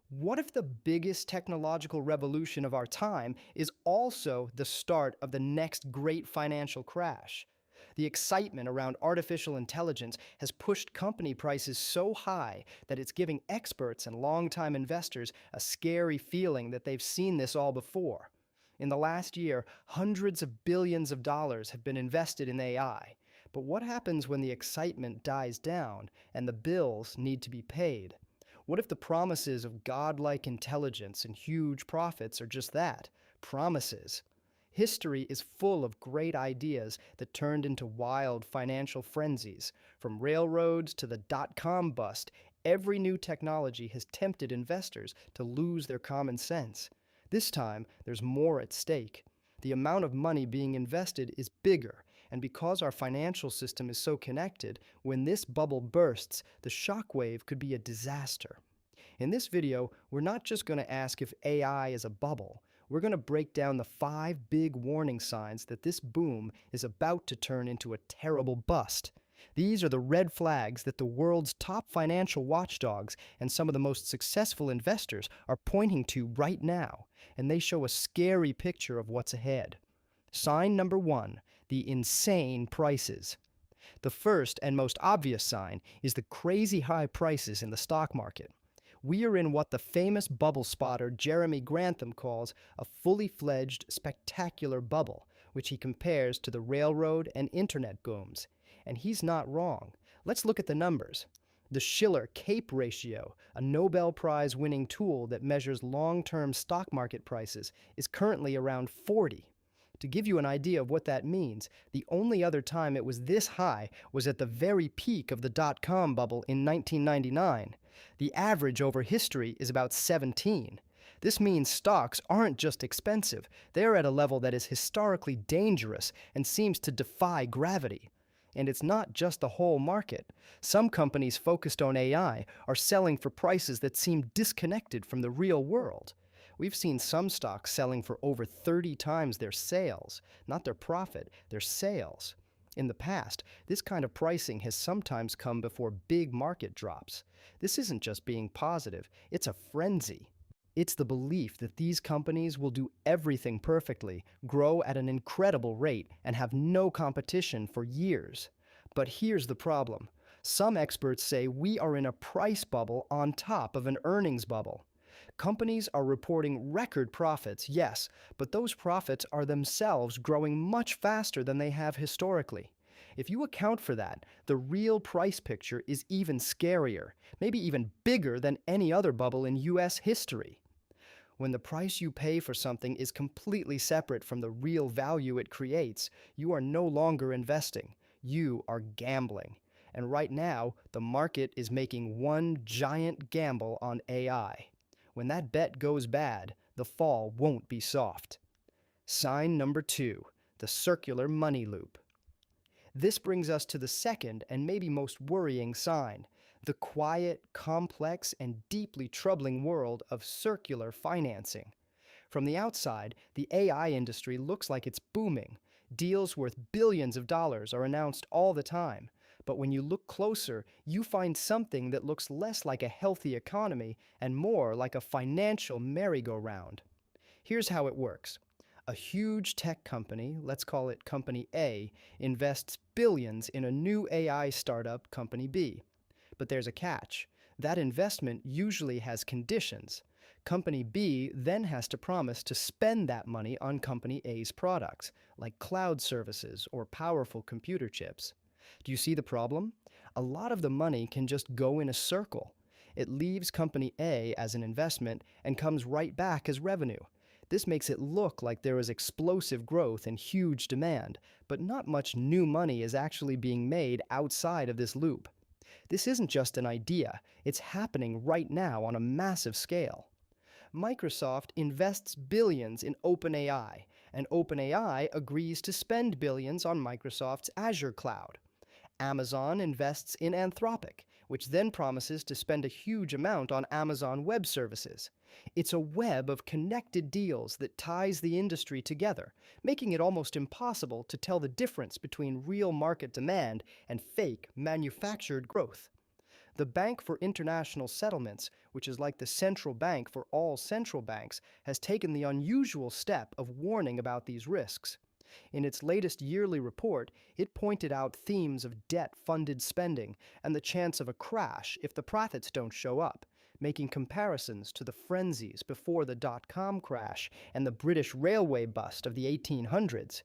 What if the biggest technological revolution of our time is also the start of the next great financial crash? The excitement around artificial intelligence has pushed company prices so high that it's giving experts and longtime investors a scary feeling that they've seen this all before. In the last year, hundreds of billions of dollars have been invested in AI. But what happens when the excitement dies down and the bills need to be paid? What if the promises of godlike intelligence and huge profits are just that, promises? History is full of great ideas that turned into wild financial frenzies. From railroads to the dot-com bust, every new technology has tempted investors to lose their common sense. This time, there's more at stake. The amount of money being invested is bigger, and because our financial system is so connected, when this bubble bursts, the shockwave could be a disaster. In this video, we're not just going to ask if AI is a bubble. We're going to break down the 5 big warning signs that this boom is about to turn into a terrible bust. These are the red flags that the world's top financial watchdogs and some of the most successful investors are pointing to right now, and they show a scary picture of what's ahead. Sign number 1, the insane prices. The first and most obvious sign is the crazy high prices in the stock market. We are in what the famous bubble spotter Jeremy Grantham calls a fully fledged spectacular bubble, which he compares to the railroad and internet booms. And he's not wrong. Let's look at the numbers. The Shiller-Cape ratio, a Nobel Prize winning tool that measures long-term stock market prices, is currently around 40. To give you an idea of what that means, the only other time it was this high was at the very peak of the dot-com bubble in 1999. The average over history is about 17. This means stocks aren't just expensive, they're at a level that is historically dangerous and seems to defy gravity. And it's not just the whole market. Some companies focused on AI are selling for prices that seem disconnected from the real world. We've seen some stocks selling for over 30 times their sales, not their profit, their sales. In the past, this kind of pricing has sometimes come before big market drops. This isn't just being positive, it's a frenzy. It's the belief that these companies will do everything perfectly, grow at an incredible rate, and have no competition for years. But here's the problem. Some experts say we are in a price bubble on top of an earnings bubble. Companies are reporting record profits, yes, but those profits are themselves growing much faster than they have historically. If you account for that, the real price picture is even scarier, maybe even bigger than any other bubble in US history. When the price you pay for something is completely separate from the real value it creates, you are no longer investing. You are gambling. And right now, the market is making one giant gamble on AI. When that bet goes bad, the fall won't be soft. Sign number 2, the circular money loop. This brings us to the second and maybe most worrying sign, the quiet, complex, and deeply troubling world of circular financing. From the outside, the AI industry looks like it's booming. Deals worth billions of dollars are announced all the time. But when you look closer, you find something that looks less like a healthy economy and more like a financial merry-go-round. Here's how it works. A huge tech company, let's call it Company A, invests billions in a new AI startup, Company B. But there's a catch. That investment usually has conditions. Company B then has to promise to spend that money on Company A's products, like cloud services or powerful computer chips. Do you see the problem? A lot of the money can just go in a circle. It leaves Company A as an investment and comes right back as revenue. This makes it look like there is explosive growth and huge demand, but not much new money is actually being made outside of this loop. This isn't just an idea, it's happening right now on a massive scale. Microsoft invests billions in OpenAI, and OpenAI agrees to spend billions on Microsoft's Azure cloud. Amazon invests in Anthropic, which then promises to spend a huge amount on Amazon Web Services. It's a web of connected deals that ties the industry together, making it almost impossible to tell the difference between real market demand and fake manufactured growth. The Bank for International Settlements, which is like the central bank for all central banks, has taken the unusual step of warning about these risks. In its latest yearly report, it pointed out themes of debt-funded spending and the chance of a crash if the profits don't show up, making comparisons to the frenzies before the dot-com crash and the British railway bust of the 1800s.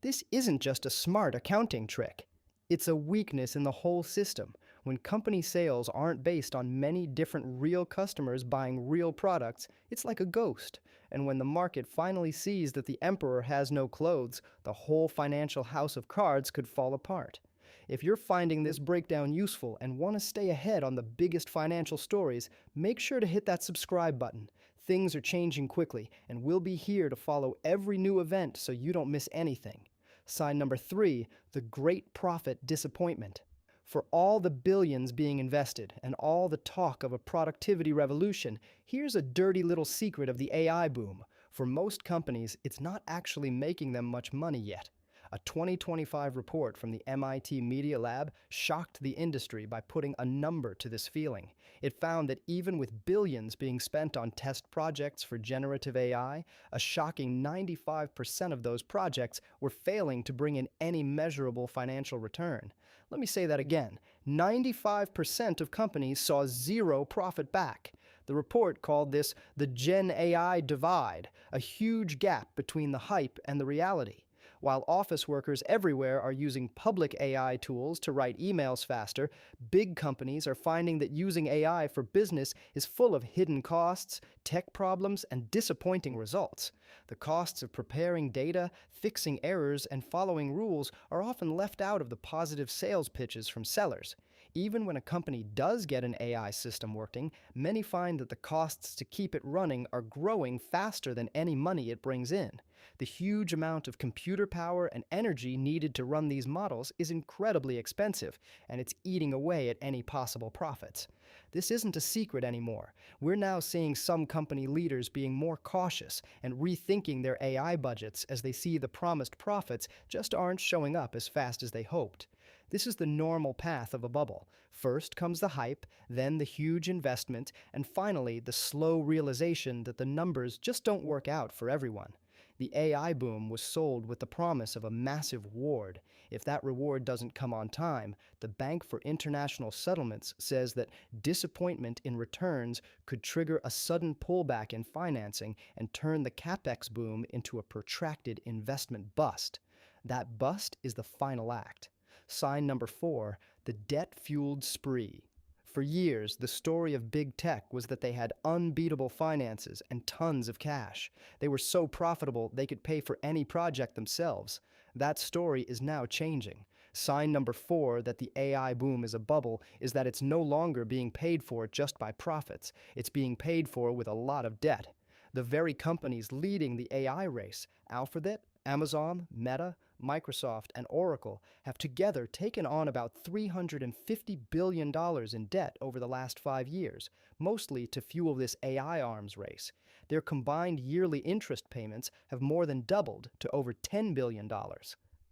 This isn't just a smart accounting trick. It's a weakness in the whole system. When company sales aren't based on many different real customers buying real products, it's like a ghost. And when the market finally sees that the emperor has no clothes, the whole financial house of cards could fall apart. If you're finding this breakdown useful and want to stay ahead on the biggest financial stories, make sure to hit that subscribe button. Things are changing quickly, and we'll be here to follow every new event so you don't miss anything. Sign number 3, the great profit disappointment. For all the billions being invested and all the talk of a productivity revolution, here's a dirty little secret of the AI boom. For most companies, it's not actually making them much money yet. A 2025 report from the MIT Media Lab shocked the industry by putting a number to this feeling. It found that even with billions being spent on test projects for generative AI, a shocking 95% of those projects were failing to bring in any measurable financial return. Let me say that again. 95% of companies saw zero profit back. The report called this the Gen AI divide, a huge gap between the hype and the reality. While office workers everywhere are using public AI tools to write emails faster, big companies are finding that using AI for business is full of hidden costs, tech problems, and disappointing results. The costs of preparing data, fixing errors, and following rules are often left out of the positive sales pitches from sellers. Even when a company does get an AI system working, many find that the costs to keep it running are growing faster than any money it brings in. The huge amount of computer power and energy needed to run these models is incredibly expensive, and it's eating away at any possible profits. This isn't a secret anymore. We're now seeing some company leaders being more cautious and rethinking their AI budgets as they see the promised profits just aren't showing up as fast as they hoped. This is the normal path of a bubble. First comes the hype, then the huge investment, and finally the slow realization that the numbers just don't work out for everyone. The AI boom was sold with the promise of a massive reward. If that reward doesn't come on time, the Bank for International Settlements says that disappointment in returns could trigger a sudden pullback in financing and turn the capex boom into a protracted investment bust. That bust is the final act. Sign number 4, the debt-fueled spree. For years, the story of big tech was that they had unbeatable finances and tons of cash. They were so profitable they could pay for any project themselves. That story is now changing. Sign number 4 that the AI boom is a bubble is that it's no longer being paid for just by profits. It's being paid for with a lot of debt. The very companies leading the AI race, Alphabet, Amazon, Meta, Microsoft, and Oracle, have together taken on about $350 billion in debt over the last 5 years, mostly to fuel this AI arms race. Their combined yearly interest payments have more than doubled to over $10 billion.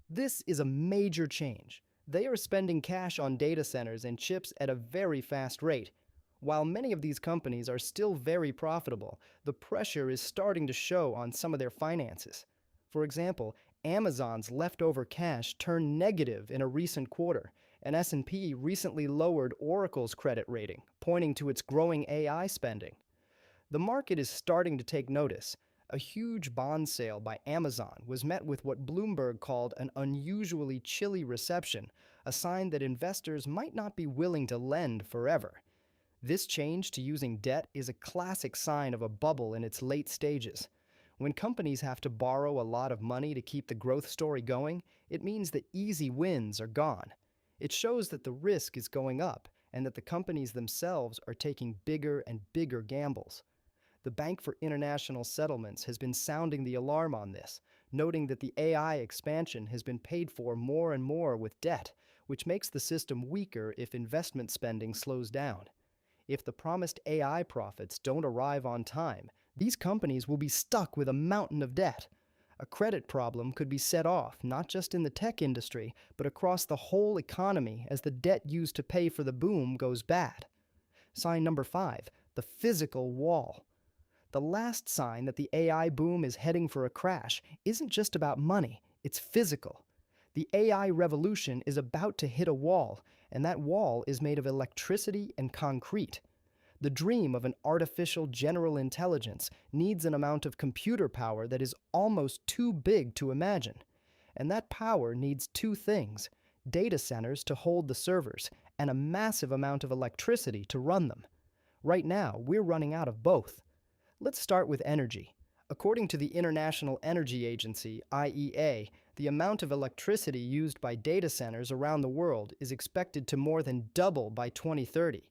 This is a major change. They are spending cash on data centers and chips at a very fast rate. While many of these companies are still very profitable, the pressure is starting to show on some of their finances. For example, Amazon's leftover cash turned negative in a recent quarter, and S&P recently lowered Oracle's credit rating, pointing to its growing AI spending. The market is starting to take notice. A huge bond sale by Amazon was met with what Bloomberg called an unusually chilly reception, a sign that investors might not be willing to lend forever. This change to using debt is a classic sign of a bubble in its late stages. When companies have to borrow a lot of money to keep the growth story going, it means that easy wins are gone. It shows that the risk is going up and that the companies themselves are taking bigger and bigger gambles. The Bank for International Settlements has been sounding the alarm on this, noting that the AI expansion has been paid for more and more with debt, which makes the system weaker if investment spending slows down. If the promised AI profits don't arrive on time, these companies will be stuck with a mountain of debt. A credit problem could be set off not just in the tech industry, but across the whole economy as the debt used to pay for the boom goes bad. Sign number 5, the physical wall. The last sign that the AI boom is heading for a crash isn't just about money, it's physical. The AI revolution is about to hit a wall, and that wall is made of electricity and concrete. The dream of an artificial general intelligence needs an amount of computer power that is almost too big to imagine. And that power needs two things: data centers to hold the servers, and a massive amount of electricity to run them. Right now, we're running out of both. Let's start with energy. According to the International Energy Agency, IEA, the amount of electricity used by data centers around the world is expected to more than double by 2030.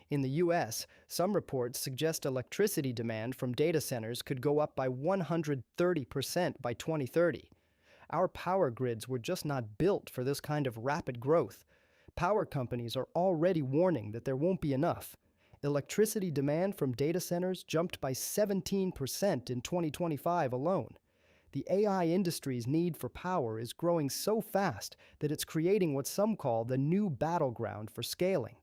In the US, some reports suggest electricity demand from data centers could go up by 130% by 2030. Our power grids were just not built for this kind of rapid growth. Power companies are already warning that there won't be enough. Electricity demand from data centers jumped by 17% in 2025 alone. The AI industry's need for power is growing so fast that it's creating what some call the new battleground for scaling.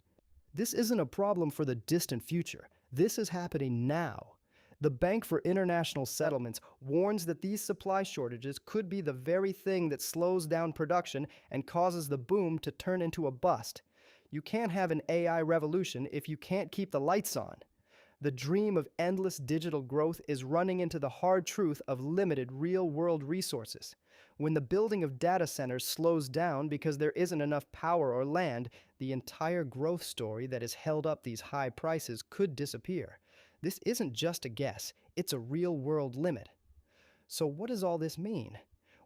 This isn't a problem for the distant future. This is happening now. The Bank for International Settlements warns that these supply shortages could be the very thing that slows down production and causes the boom to turn into a bust. You can't have an AI revolution if you can't keep the lights on. The dream of endless digital growth is running into the hard truth of limited real-world resources. When the building of data centers slows down because there isn't enough power or land, the entire growth story that has held up these high prices could disappear. This isn't just a guess, it's a real-world limit. So what does all this mean?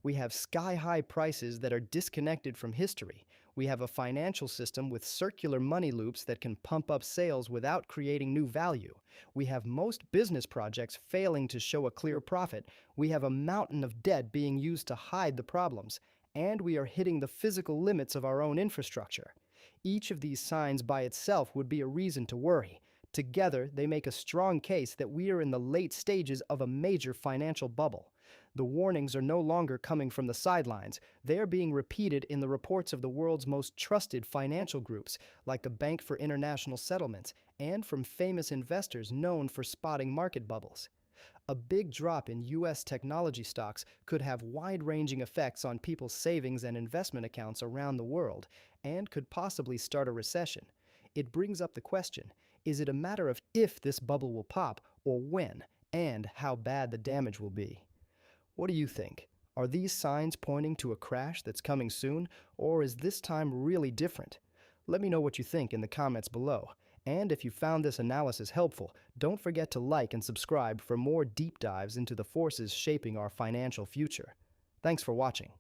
We have sky-high prices that are disconnected from history. We have a financial system with circular money loops that can pump up sales without creating new value. We have most business projects failing to show a clear profit. We have a mountain of debt being used to hide the problems. And we are hitting the physical limits of our own infrastructure. Each of these signs by itself would be a reason to worry. Together, they make a strong case that we are in the late stages of a major financial bubble. The warnings are no longer coming from the sidelines. They are being repeated in the reports of the world's most trusted financial groups, like the Bank for International Settlements, and from famous investors known for spotting market bubbles. A big drop in U.S. technology stocks could have wide-ranging effects on people's savings and investment accounts around the world, and could possibly start a recession. It brings up the question: is it a matter of if this bubble will pop, or when, and how bad the damage will be? What do you think? Are these signs pointing to a crash that's coming soon, or is this time really different? Let me know what you think in the comments below. And if you found this analysis helpful, don't forget to like and subscribe for more deep dives into the forces shaping our financial future. Thanks for watching.